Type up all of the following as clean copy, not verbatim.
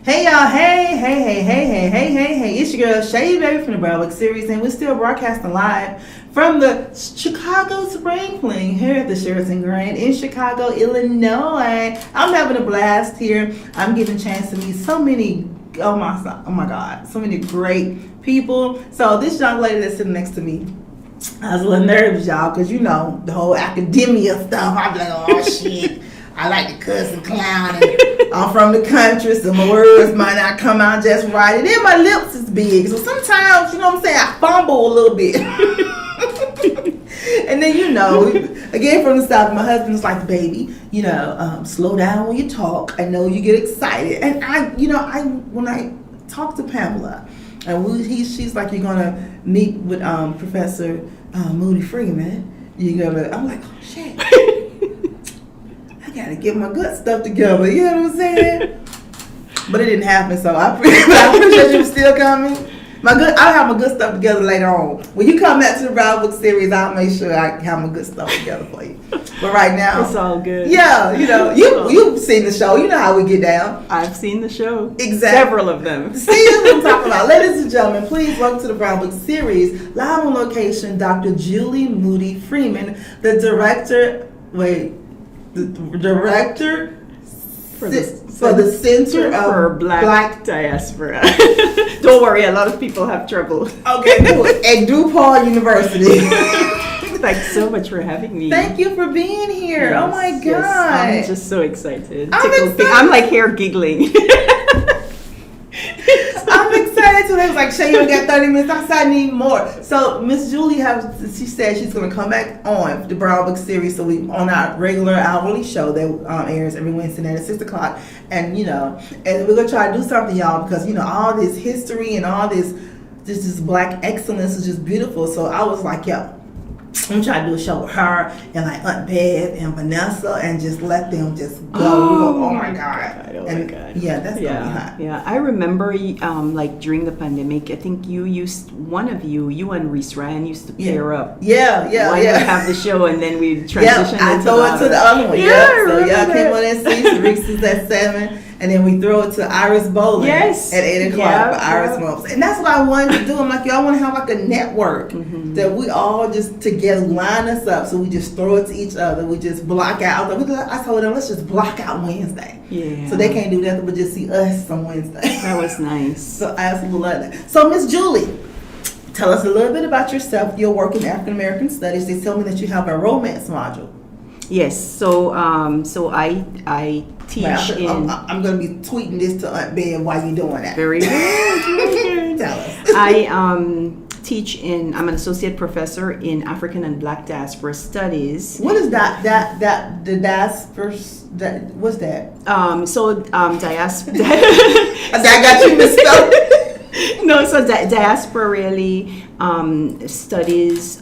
Hey y'all, hey, it's your girl Shay Baby from the Broward series, and we're still broadcasting live from the Chicago Spring Fling here at the Sheraton Grand in Chicago, Illinois. I'm having a blast here. I'm getting a chance to meet so many, oh my God, so many great people. So this young lady that's sitting next to me, I was a little nervous, y'all, because you know, the whole academia stuff. I'd be like, oh shit. I like to cuss and clown, and I'm from the country, so my words might not come out just right. And then my lips is big, so sometimes, you know what I'm saying, I fumble a little bit. And then, you know, again from the South, my husband's like, baby, you know, slow down when you talk. I know you get excited. And when I talk to Pamela, and she's like, you're going to meet with Professor Moody Freeman. I'm like, oh, shit. I gotta get my good stuff together, you know what I'm saying? But it didn't happen, so I appreciate you still coming. I'll have my good stuff together later on. When you come back to the Brown Book series, I'll make sure I have my good stuff together for you. But right now, it's all good. Yeah, you know, you've seen the show. You know how we get down. I've seen the show. Exactly. Several of them. See what I'm talking about. Ladies and gentlemen, please welcome to the Brown Book series. Live on location, Dr. Julie Moody Freeman, the director for the Center for of Black Diaspora. Don't worry, a lot of people have trouble. Okay, cool. At DePaul University. Thanks so much for having me. Thank you for being here. Yes, oh my God. Yes, I'm just so excited. Excited. I'm like here giggling. I'm excited. So they was like, Shay, you only got 30 minutes. I said, I need more. So Miss Julie she said she's going to come back on the Brown Book series. So we on our regular hourly show that airs every Wednesday night at 6 o'clock. And, you know, and we're going to try to do something, y'all, because, you know, all this history and all this Black excellence is just beautiful. So I was like, yo, I'm trying to do a show with her and like Aunt Bev and Vanessa and just let them just go. Oh my God. Oh my God. Yeah, that's gonna be hot. Yeah, I remember like during the pandemic, I think you and Reese Ryan used to pair up. Yeah. Why not have the show and then we transition I throw it to the other one. So y'all came on at 6, Reese is at 7. And then we throw it to Iris Bowling at 8 o'clock for Iris Moments. And that's what I wanted to do. I'm like, y'all want to have like a network that we all just together line us up. So we just throw it to each other. We just block out. I told them, let's just block out Wednesday. Yeah. So they can't do nothing but just see us on Wednesday. That was nice. So I absolutely love that. So Miss Julie, tell us a little bit about yourself. Your work in African American Studies. They tell me that you have a romance module. Yes. So I teach I'm going to be tweeting this to Aunt Bev while you're doing that. Very good. Tell us. I teach I'm an associate professor in African and Black Diaspora Studies. What is that? The diaspora? What's that? Diaspora. I got you mixed up. No, so diaspora really studies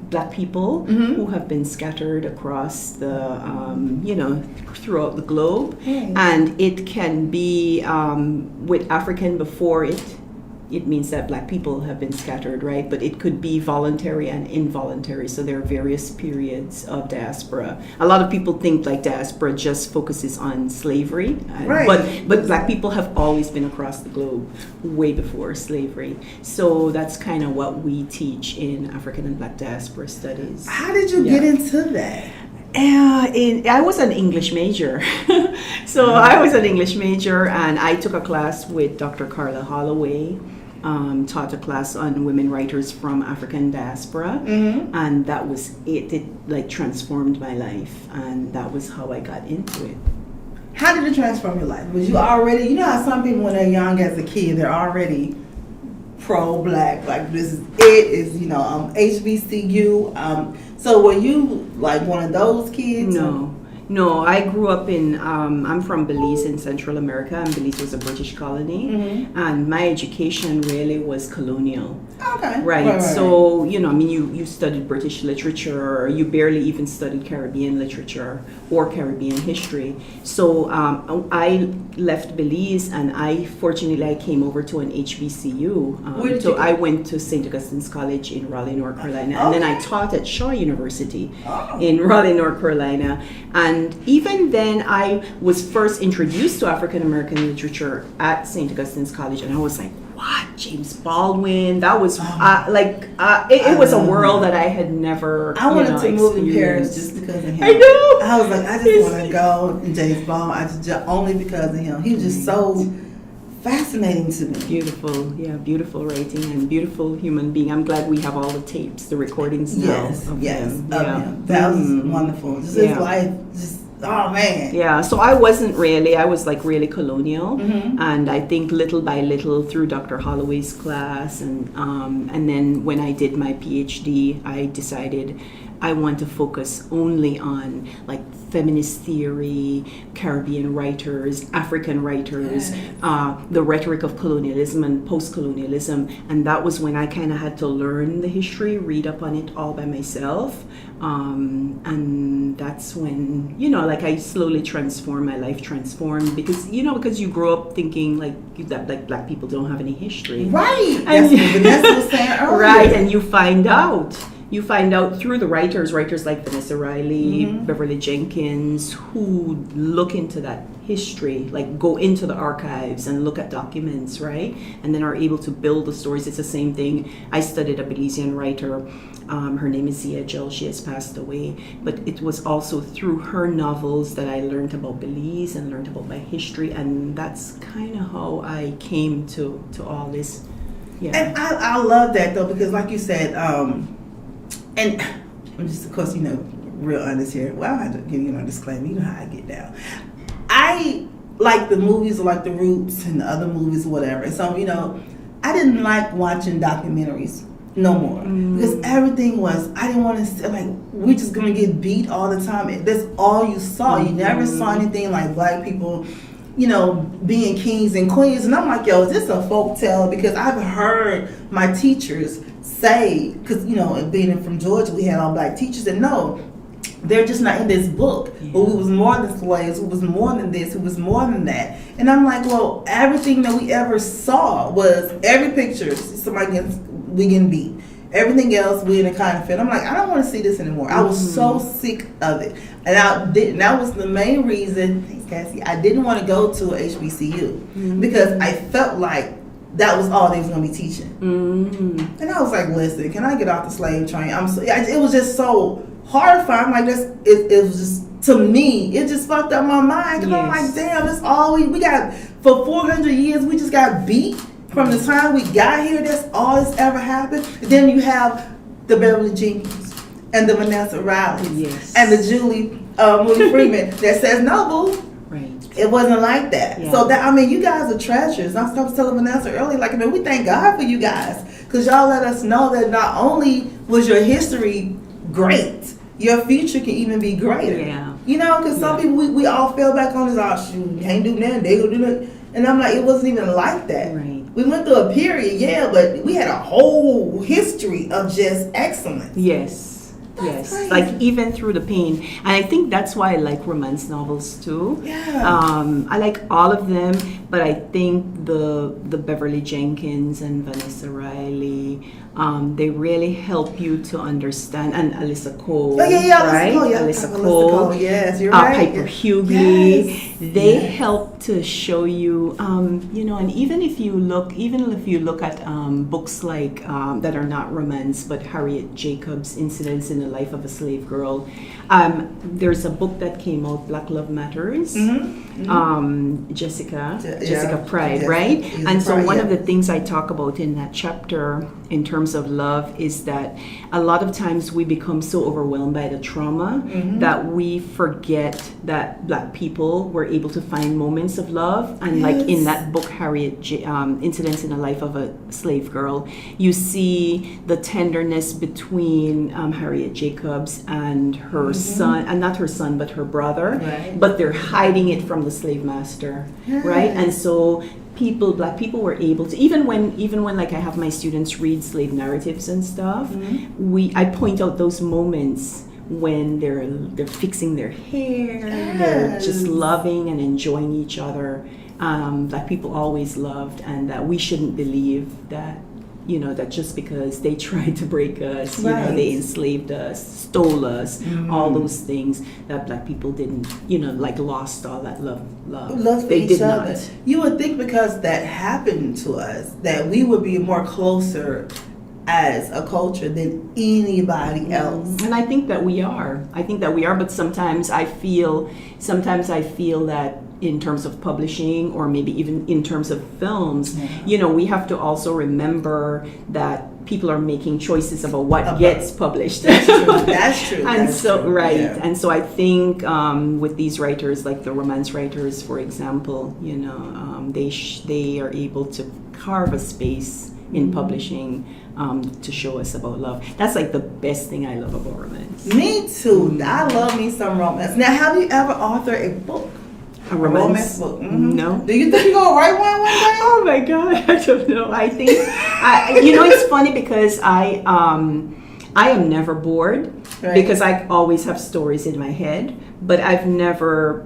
Black people who have been scattered across the, throughout the globe. And it can be with African before it means that Black people have been scattered, right? But it could be voluntary and involuntary. So there are various periods of diaspora. A lot of people think like diaspora just focuses on slavery. Right. But Black people have always been across the globe way before slavery. So that's kind of what we teach in African and Black Diaspora Studies. How did you get into that? I was an English major. I was an English major and I took a class with Dr. Carla Holloway. Taught a class on women writers from African diaspora, and that was it. It like transformed my life, and that was how I got into it. How did it transform your life? Was you already, you know how some people when they're young as a kid, they're already pro-Black, like this is HBCU. So were you like one of those kids? No, I grew up I'm from Belize in Central America, and Belize was a British colony, and my education really was colonial. Okay. Right. So, you studied British literature, you barely even studied Caribbean literature or Caribbean history. So I left Belize and I came over to an HBCU. I went to St. Augustine's College in Raleigh, North Carolina, and then I taught at Shaw University in Raleigh, North Carolina. And And even then, I was first introduced to African American literature at St. Augustine's College, and I was like, what? James Baldwin? That was it was a world that I had never. I wanted to move to Paris just because of him. I know. I was like, I just want to go in James Baldwin. Only because of him. He was just so fascinating to me. Beautiful writing and beautiful human being. I'm glad we have all the tapes, the recordings now of him. Him. That was wonderful. Just his life, oh man. Yeah, so I was like really colonial, and I think little by little through Dr. Holloway's class, and then when I did my PhD, I decided I want to focus only on like feminist theory, Caribbean writers, African writers, the rhetoric of colonialism and post-colonialism, and that was when I kind of had to learn the history, read up on it all by myself, and that's when, like I slowly transformed, my life transformed, because you grow up thinking like Black people don't have any history. Right, that's what Vanessa was saying earlier. Right, and you find out through the writers like Vanessa Riley, Beverly Jenkins, who look into that history, like go into the archives and look at documents, right? And then are able to build the stories. It's the same thing. I studied a Belizean writer. Her name is Zia Jel. She has passed away. But it was also through her novels that I learned about Belize and learned about my history. And that's kind of how I came to all this. Yeah. And I love that, though, because like you said, and I'm just, of course, real honest here. Well, I have to give you a disclaimer. You know how I get down. I like the movies like The Roots and the other movies or whatever. And so, I didn't like watching documentaries no more. Because everything was, I didn't want to, like, we're just going to get beat all the time. That's all you saw. You never saw anything like Black people, being kings and queens. And I'm like, yo, is this a folk tale? Because I've heard my teachers say, because being from Georgia, we had all Black teachers, and no, they're just not in this book. But we was more than slaves, who was more than this, who was more than that. And I'm like, well, everything that we ever saw was every picture somebody getting beat. Everything else we in a kind of fit. I'm like, I don't want to see this anymore. I was so sick of it, and that was the main reason. Thanks, Cassie. I didn't want to go to a HBCU because I felt like that was all they was going to be teaching. And I was like, listen, can I get off the slave train? It was just so horrifying. Like it was just, to me, it just fucked up my mind. Because I'm like, damn, that's all we got. For 400 years, we just got beat. From the time we got here, that's all that's ever happened. And then you have the Beverly Jenkins and the Vanessa Riley and the Julie Moody Freeman that says, no, boo. Right. It wasn't like that. Yeah. So you guys are treasures. I was telling Vanessa earlier, like, we thank God for you guys, because y'all let us know that not only was your history great, your future can even be greater. Yeah. Because some people we all fell back on this. Shoot, you can't do nothing. They go do nothing. And I'm like, it wasn't even like that. Right. We went through a period, but we had a whole history of just excellence. Yes. That's crazy. Like even through the pain. And I think that's why I like romance novels too. Yeah. I like all of them, but I think the Beverly Jenkins and Vanessa Riley, they really help you to understand, and Alyssa Cole, right? Alyssa Cole, yes, you're right. Piper Hughley, they help to show you, and even if you look at books like that are not romance, but Harriet Jacobs' Incidents in the Life of a Slave Girl. There's a book that came out, Black Love Matters. Jessica Pride, right? And so one of the things I talk about in that chapter in terms of love is that a lot of times we become so overwhelmed by the trauma that we forget that Black people were able to find moments of love. And like in that book, Harriet Incidents in the Life of a Slave Girl, you see the tenderness between Harriet Jacobs and her son, and not her son, but her brother, but they're hiding it from the slave master, right? And so Black people were able to, even when like I have my students read slave narratives and stuff, I point out those moments when they're fixing their hair, they're just loving and enjoying each other. Black people always loved, and that we shouldn't believe that that just because they tried to break us, Right. they enslaved us, stole us, all those things, that Black people didn't, like lost all that love. Love for They each did other. not. You would think because that happened to us that we would be more closer as a culture than anybody else. And I think that we are. But sometimes I feel that in terms of publishing, or maybe even in terms of films, we have to also remember that people are making choices about what gets published. That's true. That's true. And That's so, true. right. Yeah. And so I think with these writers, like the romance writers, for example, they are able to carve a space in publishing to show us about love. That's like the best thing I love about romance. Me too. I love me some romance. Now, have you ever authored a book? A romance book? No. Do you think you're going to write one day? Oh my God, I don't know. I think, it's funny because I am never bored, Right. because I always have stories in my head, but I've never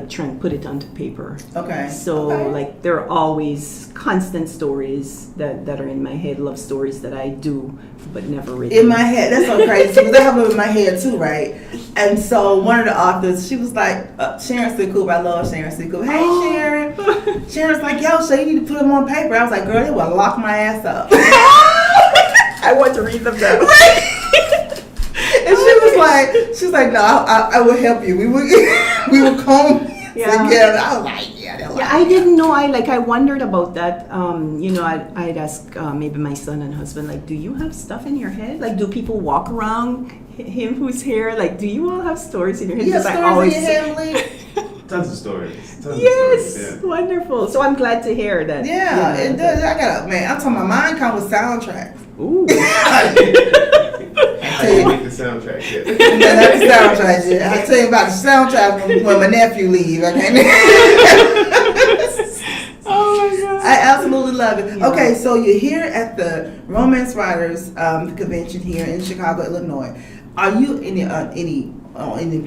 trying to put it onto paper. Okay. So Okay. there are always constant stories that are in my head, love stories that I do, but never written. In my head, that's so crazy because I have them in my head too, right? And so one of the authors, she was like, Sharon Sikoop, I love Sharon Sikoop. Hey Sharon. Sharon's like, yo, so you need to put them on paper. I was like, girl, they will lock my ass up. I want to read them now. And she was like, no, I will help you. We will comb together. I was like, I didn't know. I wondered about that. I'd ask maybe my son and husband, do you have stuff in your head? Do people walk around him who's here? Do you all have stories in your head? You have stories in your head, Lee? Tons of stories. Yes, Yeah. wonderful. So I'm glad to hear that. Yeah, it does. I'm talking about mine comes with soundtracks. Ooh. I didn't make the soundtrack yet. Yeah, that's the soundtrack. Yeah. I'll tell you about the soundtrack when my nephew leaves. Okay. Oh my God. I absolutely love it. Yeah. Okay, so you're here at the Romance Writers Convention here in Chicago, Illinois. Are you in any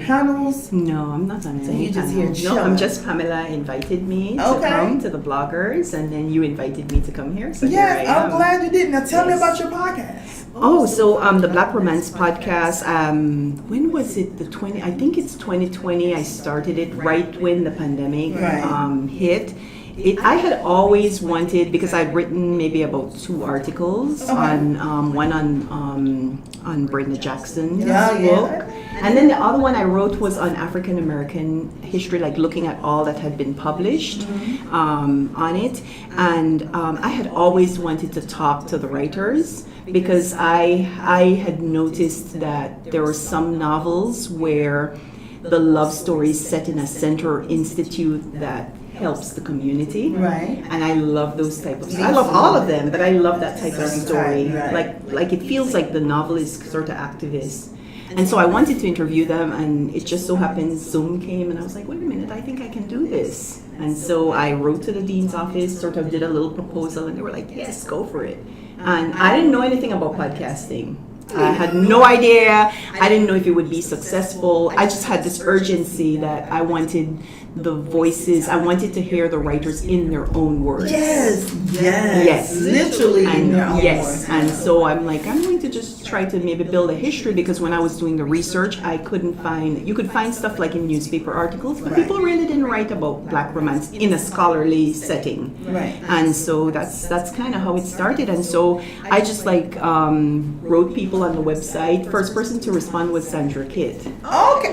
panels? No, I'm not on So any you just here panels. No, chilling. I'm just Pamela invited me to Okay. come to the bloggers, and then you invited me to come here. So Yes, here I am. I'm glad you did. Now tell me Yes. about your podcast. Oh, so the Black Romance podcast, when was it? I think it's 2020. I started it right when the pandemic Right. hit. I had always wanted, because I'd written maybe about 2 articles on one on Brenda Jackson's book, and then the other one I wrote was on African American history, looking at all that had been published on it, and I had always wanted to talk to the writers, because I had noticed that there were some novels where the love story is set in a center or institute that helps the community. Right. And I love those type of I love all of them, but I love that type of story. Right. Like it feels like the novel is sort of activist. And so I wanted to interview them, and it just so happened Zoom came, and I was like, wait a minute, I think I can do this. And so I wrote to the dean's office, sort of did a little proposal, and they were like, yes, go for it. And I didn't know anything about podcasting. I had no idea. I didn't know if it would be successful. I just had this urgency that I wanted the voices. I wanted to hear the writers in their own words. Yes. And Literally in their own yes, words. and so I'm going to just try to maybe build a history, because when I was doing the research, I couldn't find. You could find stuff in newspaper articles, but people really didn't write about Black romance in a scholarly setting. Right. And so that's kind of how it started. And so I just wrote people on the website. First person to respond was Sandra Kidd. Okay.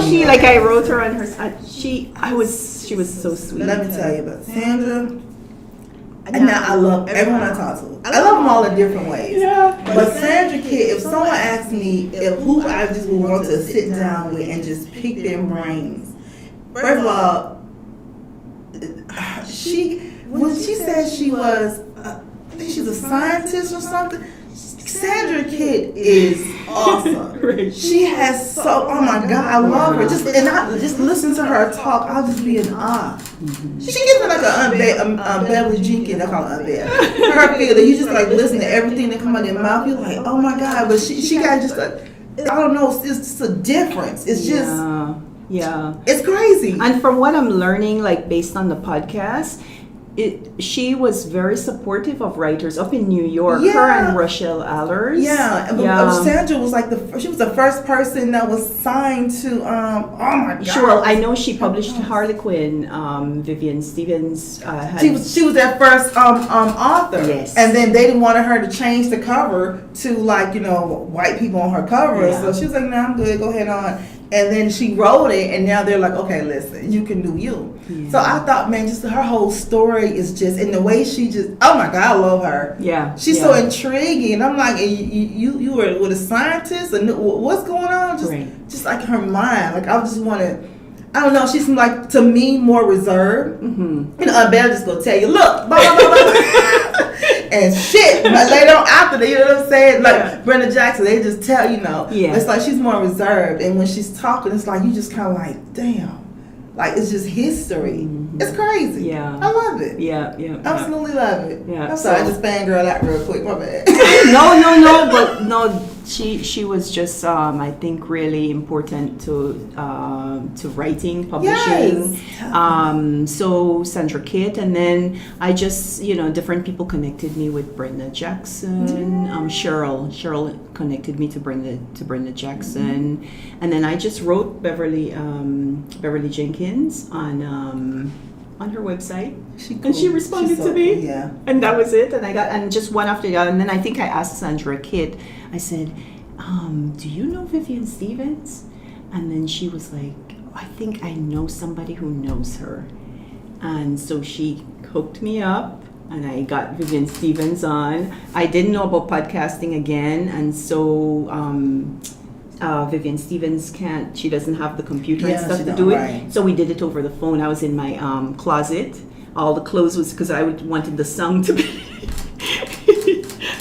She I wrote her on her. She was so sweet. Let me tell you about Sandra. And now I love everyone I talk to. I love them all in different ways. Yeah. But Sandra Kidd, if someone asks me who I just would want to sit down with and just pick their brains, first of all, when she said she was, I think she's a scientist or something. Sandra Kidd is awesome. Right. She has oh my God, I love her. I just listen to her talk, I'll just be in awe. She gives me like a Beverly Jenkins, I call her Beverly. Her feel that you just listen to everything that come out of your mouth. You're like, oh my God, but she got just I don't know, it's just a difference. It's just Yeah. it's crazy. And from what I'm learning, based on the podcast, she was very supportive of writers up in New York. Yeah. Her and Rochelle Allers. Yeah, Sandra was like she was the first person that was signed to. Oh my God! Sure, I know she published Harlequin. Vivian Stevens had. She was their first author. Yes. And then they didn't want her to change the cover to white people on her cover. Yeah. So she was like, "No, I'm good. Go ahead on." And then she wrote it, and now they're like, "Okay, listen, you can do you." Yeah. So I thought, man, just her whole story is just, and the way she just, oh my God, I love her. Yeah. She's so intriguing. I'm like, you were with a scientist, and what's going on? Just like her mind. Like I just want to. I don't know. She seemed like to me more reserved. Mm-hmm. Better just go tell you, look, blah, blah, blah, blah. And shit. But later on after that, you know what I'm saying? Like Brenda Jackson, they just tell Yeah. It's like she's more reserved, and when she's talking, it's like you just kind of like, damn. Like it's just history. Mm-hmm. It's crazy. Yeah. I love it. Yeah. Absolutely love it. Yeah. I'm sorry, I just fangirl out real quick. My bad. No, but no, she was just I think really important to writing, publishing. Yes. So Sandra Kate, and then I just different people connected me with Brenda Jackson. Cheryl connected me to Brenda Jackson, and then I just wrote Beverly Jenkins on her website, and she responded to me, and that was it. And just one after the other, and then I think I asked Sandra Kidd, I said, do you know Vivian Stevens? And then she was like, I think I know somebody who knows her, and so she hooked me up, and I got Vivian Stevens on. I didn't know about podcasting again, and so Vivian Stevens she doesn't have the computer and stuff to do it. Right. So we did it over the phone. I was in my closet. All the clothes was because I wanted the song to be.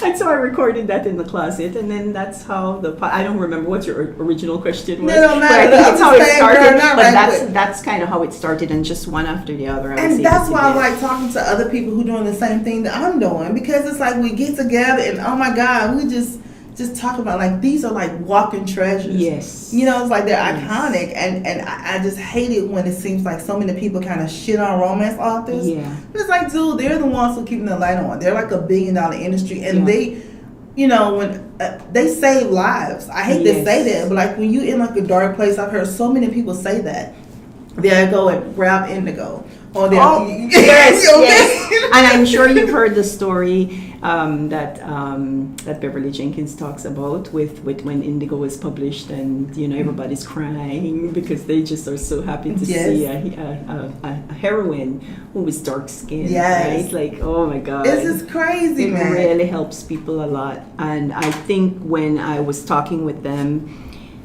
And so I recorded that in the closet, and then that's how I don't remember what your original question was. No matter. But I think it's how it started. But that's kind of how it started, and just one after the other. And that's why I like talking to other people who doing the same thing that I'm doing, because it's like we get together and oh my God, we just talk about like these are like walking treasures. Yes. It's like they're iconic, and I just hate it when it seems like so many people kind of shit on romance authors. Yeah. It's like, dude, they're the ones who keeping the light on. They're like $1 billion industry, and they, when they save lives. I hate to say that, but like when you in like a dark place, I've heard so many people say that. They'll go and grab indigo. Yes. And I'm sure you've heard the story that Beverly Jenkins talks about with when Indigo was published, and everybody's crying because they just are so happy to see a heroine who was dark skinned. Right? Like, oh my God, this is crazy, man. It really helps people a lot, and I think when I was talking with them,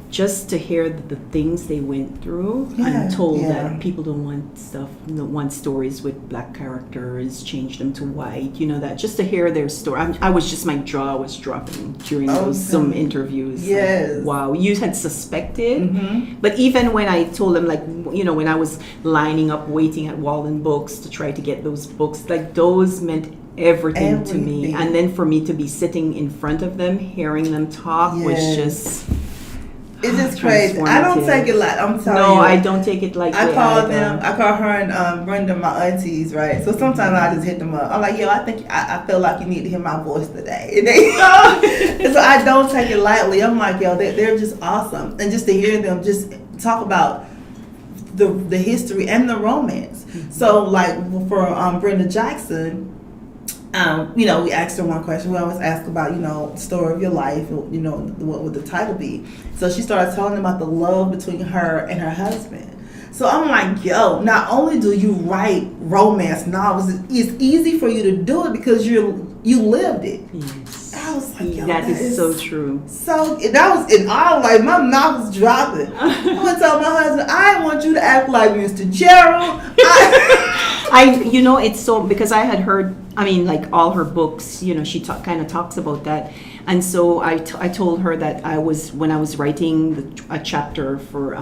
just to hear the things they went through, I'm told that people don't want stories with black characters, change them to white, that just to hear their story. My jaw was dropping during some interviews. Yes. Like, wow, you had suspected, but even when I told them, like, when I was lining up waiting at Walden Books to try to get those books, like those meant everything to me. And then for me to be sitting in front of them, hearing them talk was just... It's just crazy. I don't take it like I'm telling you. No, I don't take it like I call her and Brenda my aunties, right? So sometimes I just hit them up. I'm like, yo, I feel like you need to hear my voice today. And so I don't take it lightly. I'm like, yo, they're just awesome, and just to hear them just talk about the history and the romance. So like for Brenda Jackson. We asked her one question. We always ask about, the story of your life, what would the title be? So she started telling about the love between her and her husband. So I'm like, yo, not only do you write romance novels, it's easy for you to do it because you lived it. Yes. I was like, yo, that is so true. So that was in all, like my mouth was dropping. I'm gonna tell my husband, I want you to act like Mr. Gerald. It's so, because I had heard, like all her books, she kind of talks about that. And so I told her that when I was writing a chapter for,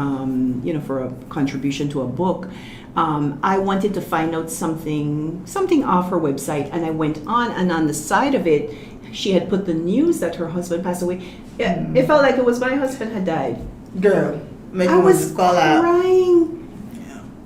for a contribution to a book, I wanted to find out something off her website. And I went on the side of it, she had put the news that her husband passed away. Yeah, it felt like it was my husband had died. Girl, I was crying.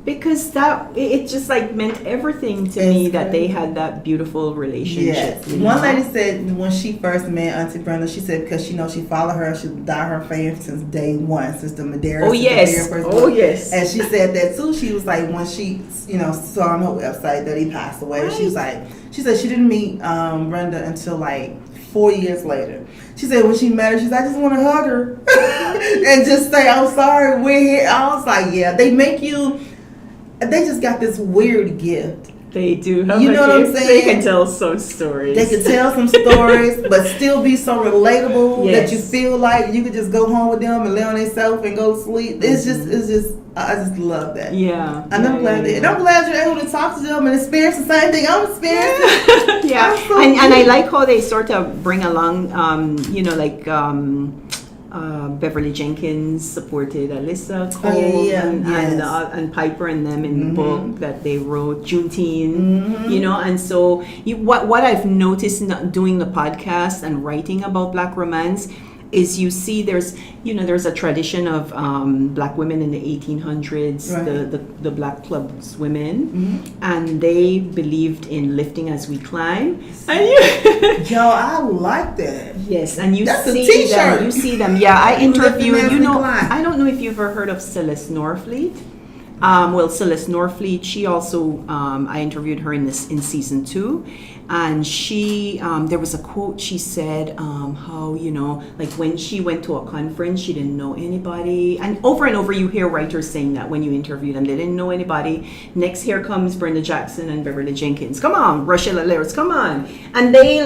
Because it just like meant everything to me that they had that beautiful relationship. Yes. You know? One lady said when she first met Auntie Brenda, she said because she followed her, she died her fan since day one, since the Madeira. Oh yes. Yes. And she said that too. She was like when she saw on her website that he passed away. Right. She was like, she said she didn't meet Brenda until like 4 years later. She said when she met her, she's like, I just want to hug her and just say I'm sorry, we're here. I was like, yeah, they make you. They just got this weird gift. They do have you know what I'm saying? They can tell some stories. They can tell some stories, but still be so relatable that you feel like you could just go home with them and lay on themselves and go to sleep. It's just, I just love that. Yeah. And I'm glad that. And I'm glad you're able to talk to them and experience the same thing I'm experiencing. Yeah. And I like how they sort of bring along, Beverly Jenkins supported Alyssa Cole and Piper and them in the book that they wrote, Juneteenth, and so what I've noticed doing the podcast and writing about Black romance is you see there's a tradition of Black women in the 1800s, right. the Black clubs women, and they believed in lifting as we climb. And Yo, I like that. Yes, and That's see them. You see them. Yeah, I interviewed. I don't know if you've ever heard of Celeste Norfleet. Celeste Norfleet, she also, I interviewed her in season 2, and she, there was a quote she said, how, like when she went to a conference, she didn't know anybody, and over you hear writers saying that when you interview them, they didn't know anybody. Next, here comes Brenda Jackson and Beverly Jenkins. Come on, Rachel Lairs, come on. And they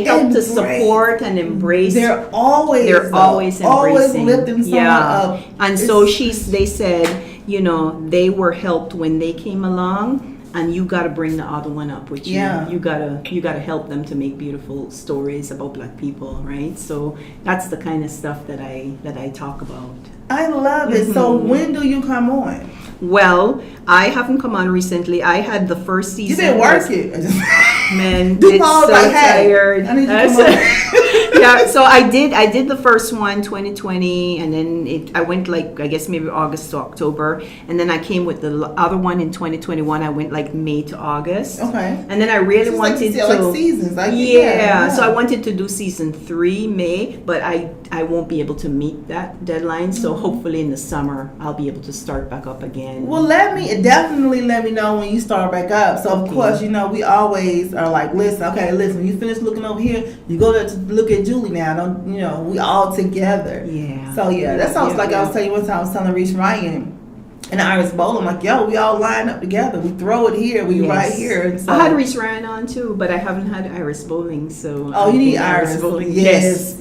help to support and embrace. They're always embracing. Always lifting someone up. And so they said, they were helped when they came along, and you got to bring the other one up with you. Yeah. You gotta help them to make beautiful stories about Black people, right? So that's the kind of stuff that I talk about. I love it. So when do you come on? Well, I haven't come on recently. I had the first season. You didn't work it. Man, DePaul so like, hey, tired. I need to come on. Yeah, so I did the first one 2020, and then I went like I guess maybe August to October, and then I came with the other one in 2021. I went like May to August. Okay. And then I really wanted to like seasons. So I wanted to do season 3 May, but I won't be able to meet that deadline. So hopefully in the summer I'll be able to start back up again. Well, definitely let me know when you start back up. So of course, we always are like, listen, you finish looking over here, you go to look at Julie now. Don't we all together? Yeah. So that sounds like I was telling you one time. I was telling Reese Ryan in the Iris Bowl, I'm like, we all line up together. We throw it here. We right here. And so, I had Reese Ryan on too, but I haven't had Iris Bowling. So you need Iris Bowling. Yes.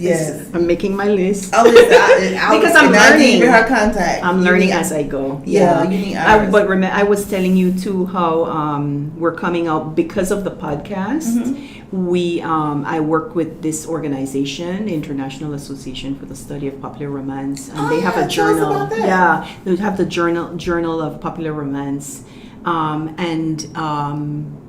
I'm making my list. Because I'm learning her contact. I'm learning as I go. Yeah, you need Iris. But remember, I was telling you too how we're coming out because of the podcast. Mm-hmm. I work with this organization, International Association for the Study of Popular Romance, and they have a journal. About that. Yeah, they have the Journal of Popular Romance, and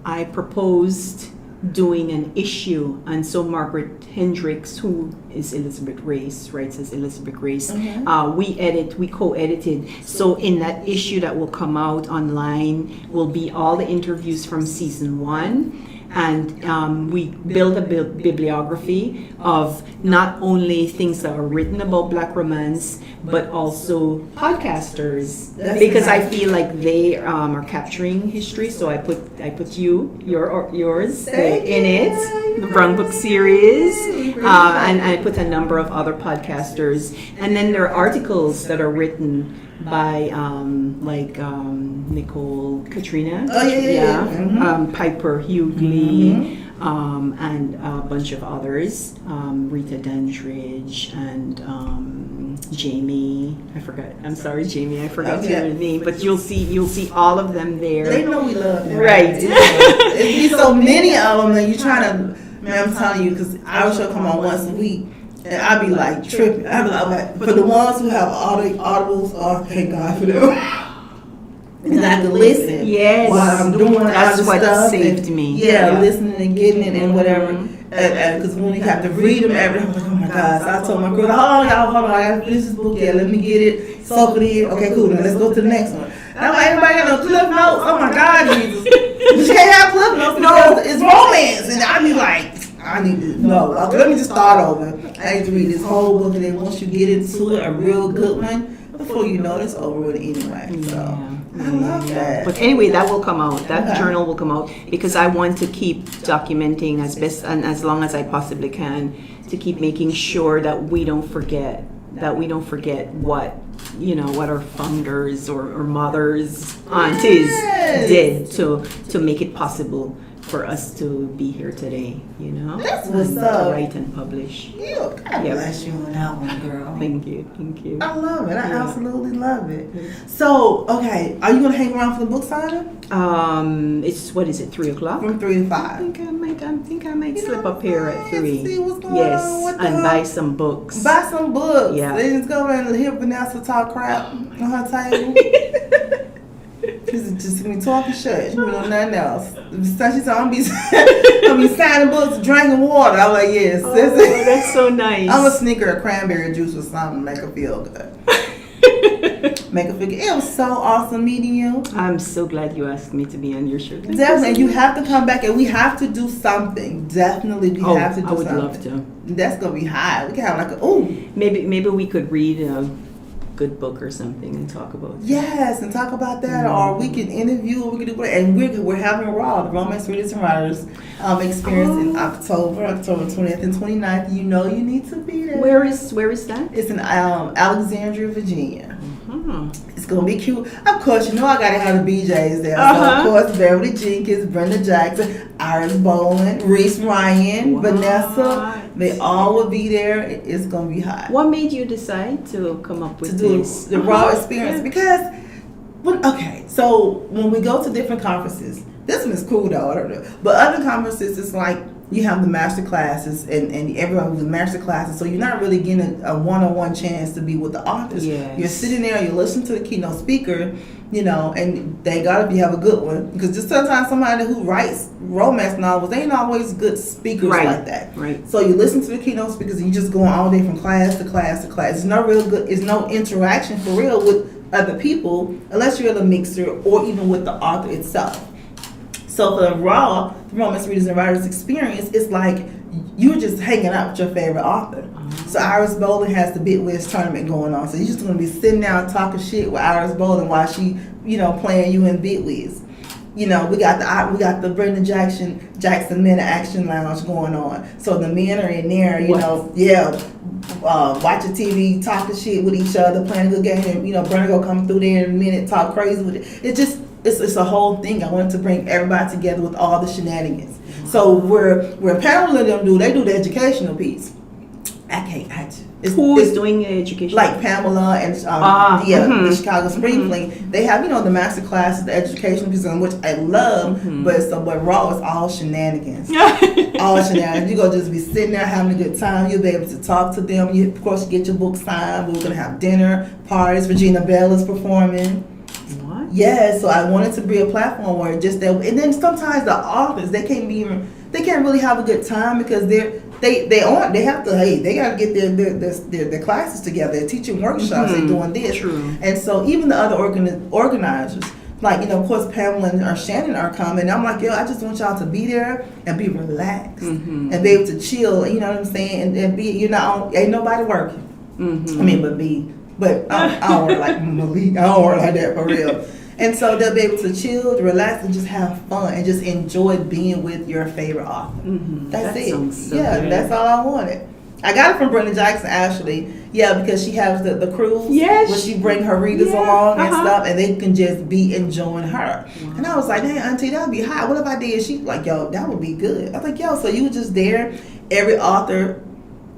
I proposed doing an issue, and so Margaret Hendricks, who is Elizabeth Race, writes as Elizabeth Race, we co-edited. So in that issue that will come out online will be all the interviews from season 1. And we build a bibliography of not only things that are written about Black romance, but also podcasters. Because I feel like they are capturing history. So I put yours in it, the Brown Book series, and I put a number of other podcasters. And then there are articles that are written by Nicole Katrina, Piper Hughley, and a bunch of others, Rita Dandridge and Jamie. I forgot. I'm sorry, Jamie. I forgot your name, but you'll see all of them there. They know we love them, right? It's so many of them that you're trying to. Man, I'm telling you, because our show come on once a week. And I'd be like tripping. I'd be like, for the ones who have audibles, thank God for them. And I can listen. Yes. While I'm doing that's what stuff saved me. Yeah, listening and getting it and whatever. And because when you have to read them every day, I'm like, oh my God. So I told my girl, hold on, I got to finish this book. Yeah, let me get it, soak it in. Okay, cool. Now let's go to the next one. I'm like, everybody got no Cliff Notes. Oh my God, Jesus. You can't have Cliff Notes because it's romance. And I be like, I need to know. Okay, let me just start over. I need to read this whole book, and then once you get into it, a real good one, before you know it's over with anyway. So I love that. But anyway, that will come out. That journal will come out because I want to keep documenting as best and as long as I possibly can to keep making sure that we don't forget what what our founders or mothers, aunties did to make it possible for us to be here today, That's what's up. Write and publish. Yeah, God bless you on that one, girl. Thank you. I love it. I absolutely love it. So, okay, are you gonna hang around for the book signing? It's what is it? 3:00? From 3 to 5. I think I might slip up here at 3. See what's going Yes, on. What the and hell? buy some books. Buy some books. Yeah. They just go around and hear Vanessa talk crap on her table. She's just me talking shit. She know nothing else. So she said, I'm be signing books, drinking water. I'm like, yes. Oh, that's so nice. I'm a sneaker of cranberry juice or something to make her feel good. Make her feel good. It was so awesome meeting you. I'm so glad you asked me to be on your show. Definitely. You have to come back and we have to do something. Definitely we have to do something. I would love to. That's going to be high. We can have like a, Maybe we could read a good book or something and talk about it. Yes, and talk about that, or we can interview, or we can do whatever. And we're having Raw, the Romance Readers and Writers experience in October 20th and 29th. You know you need to be there. Where is that? It's in Alexandria, Virginia. It's gonna be cute. Of course, I gotta have the BJs there. So of course, Beverly Jenkins, Brenda Jackson, Iris Boland, Reese Ryan, Vanessa. They all will be there. It's gonna be hot. What made you decide to come up with this? The Raw experience? Because, so when we go to different conferences, this one is cool though, I don't know. But other conferences, it's like you have the master classes and everyone with the master classes, so you're not really getting a one-on-one chance to be with the authors. Yes. You're sitting there, you listen to the keynote speaker, and thank God if you have a good one, because just sometimes somebody who writes romance novels, they ain't always good speakers like that. Right. So you listen to the keynote speakers and you just going all day from class to class to class. It's no interaction for real with other people unless you're the mixer or even with the author itself. So for the Raw, the Romance Readers and Writers experience, it's like you're just hanging out with your favorite author. So Iris Boland has the Bit Wiz tournament going on. So you're just going to be sitting down talking shit with Iris Boland while she, playing you in Bit Wiz. We got the Brenda Jackson Men Action Lounge going on. So the men are in there, watching TV, talking shit with each other, playing a good game, and Brenda go come through there in a minute, talk crazy with it. It's a whole thing. I wanted to bring everybody together with all the shenanigans. So where Pamela and them they do the educational piece. Who is doing the education? Like Pamela and the Chicago Spring Fling. They have the master classes, the educational piece, which I love. But Raw is all shenanigans. All shenanigans. You're gonna just be sitting there having a good time. You'll be able to talk to them. You of course get your book signed. We're gonna have dinner parties. Regina Bell is performing. Yeah, so I wanted to be a platform where just that, and then sometimes the authors they can't really have a good time because they have to get their classes together, their teaching workshops, they're doing this. True. And so even the other organizers, like of course Pamela or Shannon are coming. I'm like, I just want y'all to be there and be relaxed and be able to chill. You know what I'm saying? And be ain't nobody working. I mean, but I don't work like Malik. I don't work like that for real. And so they'll be able to chill, relax, and just have fun and just enjoy being with your favorite author. That's it. Sounds so good. That's all I wanted. I got it from Brenda Jackson actually. Yeah, because she has the cruise where she bring her readers along and stuff, and they can just be enjoying her. Wow. And I was like, "Hey, Auntie, that'd be hot. What if I did?" She's like, "Yo, that would be good." I was like, "Yo, so you were just there, every author."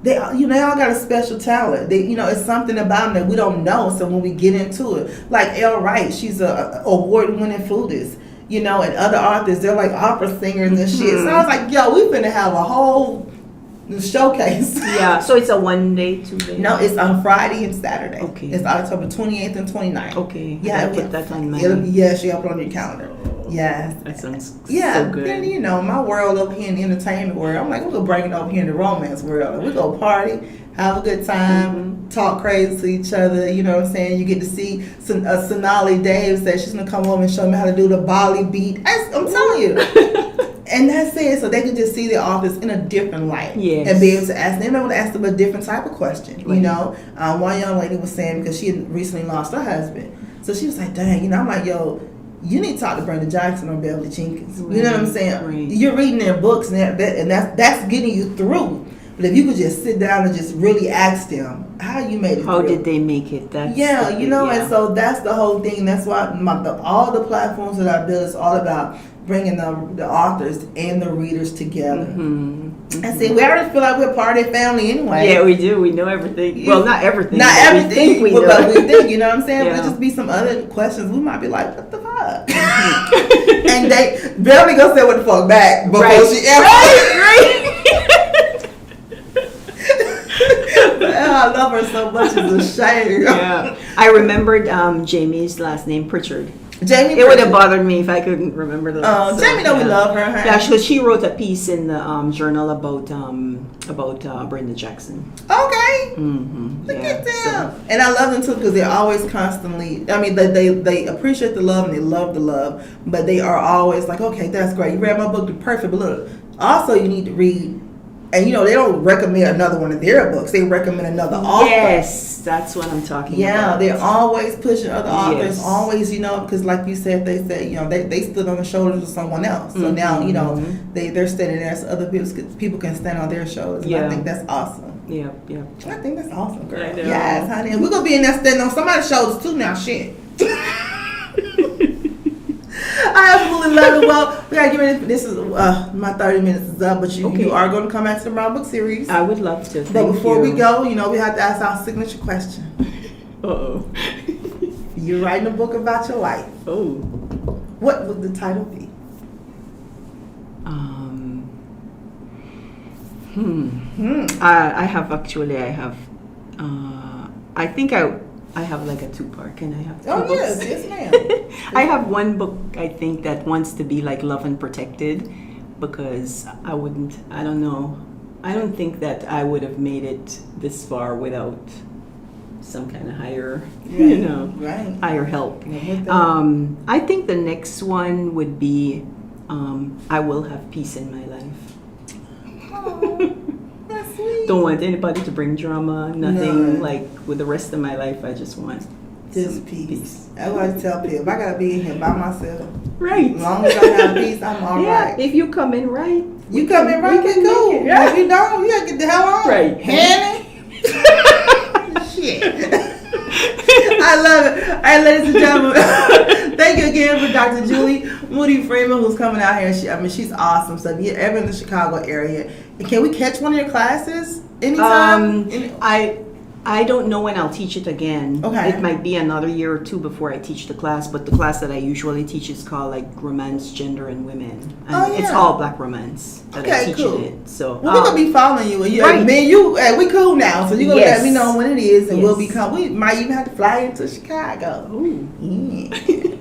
They all got a special talent. It's something about them that we don't know. So when we get into it, like Elle Wright, she's a award-winning flutist. And other authors, they're like opera singers and shit. So I was like, yo, we finna have a whole showcase. Yeah. So it's a 1 day, 2 day. No, it's on Friday and Saturday. Okay. It's October 28th and 29th. Okay. Yeah, put that on my. She'll put on your calendar. Yes. That sounds so good. Then my world over here in the entertainment world, I'm like, we're gonna bring it over here in the romance world. We're gonna party, have a good time, talk crazy to each other. You know what I'm saying? You get to see Sonali Davis that she's gonna come over and show me how to do the Bali beat. I'm telling you. And that's it. So they can just see the authors in a different light. Yes. And be able to ask them, able to ask them a different type of question. Right. You know, one young lady was saying, because she had recently lost her husband. So she was like, dang, you know, I'm like, yo, you need to talk to Brenda Jackson or Beverly Jenkins. Right. You know what I'm saying? Right. You're reading their books and that's getting you through. But if you could just sit down and just really ask them how you made it How through. did they make it? That's Yeah, you know, yeah. and so that's the whole thing. That's why all the platforms that I build is all about bringing the authors and the readers together. Mm-hmm. And see, we already feel like we're part of their family anyway. Yeah, we do. We know everything. Well, not everything. Not but everything, we think we know. but we think, you know what I'm saying? Yeah. But just be some other questions. We might be like, what the fuck? And they barely gonna say what the fuck back before she answers. Right. I love her so much. It's a shame. Yeah. I remembered Jamie's last name, Pritchard. Jamie, It would have bothered me if I couldn't remember the last name. Jamie, we love her. Yeah, she wrote a piece in the journal about Brenda Jackson. Okay. Mm-hmm. Look at them. And I love them too because they're always constantly, I mean, they appreciate the love and they love the love, but they are always like, okay, that's great. You read my book, perfect. But look, also you need to read, and you know, they don't recommend another one of their books. They recommend another author. Yes, that's what I'm talking about. Yeah, they're always pushing other authors, Yes. always, you know, because like you said, they say, you know, they stood on the shoulders of someone else. So now, you know, they're standing there so other people can stand on their shoulders. And I Yeah. think that's awesome. Yeah, yeah. I think that's awesome, girl. I know. Yes, honey. We're going to be in there standing on somebody's shoulders too now, shit. I absolutely love it. Well, we gotta get ready. This is my 30 minutes is up, but you are going to come back to the Brown Book Series. I would love to. But before we go, you know, we have to ask our signature question. Uh-oh. You're writing a book about your life. Oh. What would the title be? I think I have like a two-part. Can I have two Oh, books? yes, ma'am. I have one book, I think, that wants to be like Love and Protected, because I don't know. I don't think that I would have made it this far without some kind of higher, Right. higher help. Yeah, with that. I think the next one would be I Will Have Peace in My Life. Oh, that's sweet. Don't want anybody to bring drama, nothing. None. Like with the rest of my life, I just want Just some peace. I like to tell people, if I gotta be in here by myself, Right. as long as I have peace, I'm all Yeah, right. if you come in right. You come in right, we can cool. make it, yeah. If you don't, you gotta get the hell on. Right. Hanny. Shit. I love it. All right, ladies and gentlemen, thank you again for Dr. Julie Moody Freeman, who's coming out here. She's awesome. So if you're ever in the Chicago area, can we catch one of your classes anytime? I don't know when I'll teach it again. Okay. It might be another year or two before I teach the class, but the class that I usually teach is called like Romance, Gender, and Women. And Oh, yeah. it's all Black romance that I Okay, teach cool. in it. So Well, we're gonna be following you. And Right. me and you, we cool now. So you're gonna Yes. let me know when it is, and we'll Yes. we might even have to fly into Chicago. Ooh. Yeah.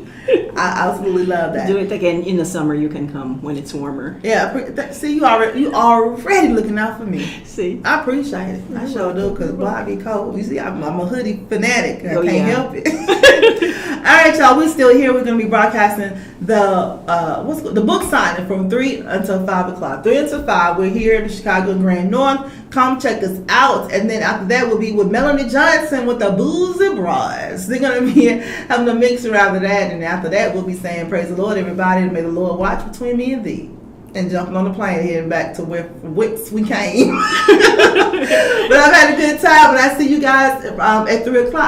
I absolutely love that. Do it again in the summer. You can come when it's warmer. Yeah, see, you already looking out for me. See? I appreciate it. I sure do, because boy, I be cold. You see, I'm a hoodie fanatic. I Oh, can't yeah. help it. All right, y'all, we're still here. We're going to be broadcasting the book signing from 3 until 5 o'clock. 3 until 5, we're here in the Chicago Grand North. Come check us out. And then after that, we'll be with Melanie Johnson with the Boozy Bras. They're going to be having a mixer after that. And after that, we'll be saying, praise the Lord, everybody. And may the Lord watch between me and thee. And jumping on the plane heading back to whence we came. But I've had a good time. And I see you guys at 3 o'clock.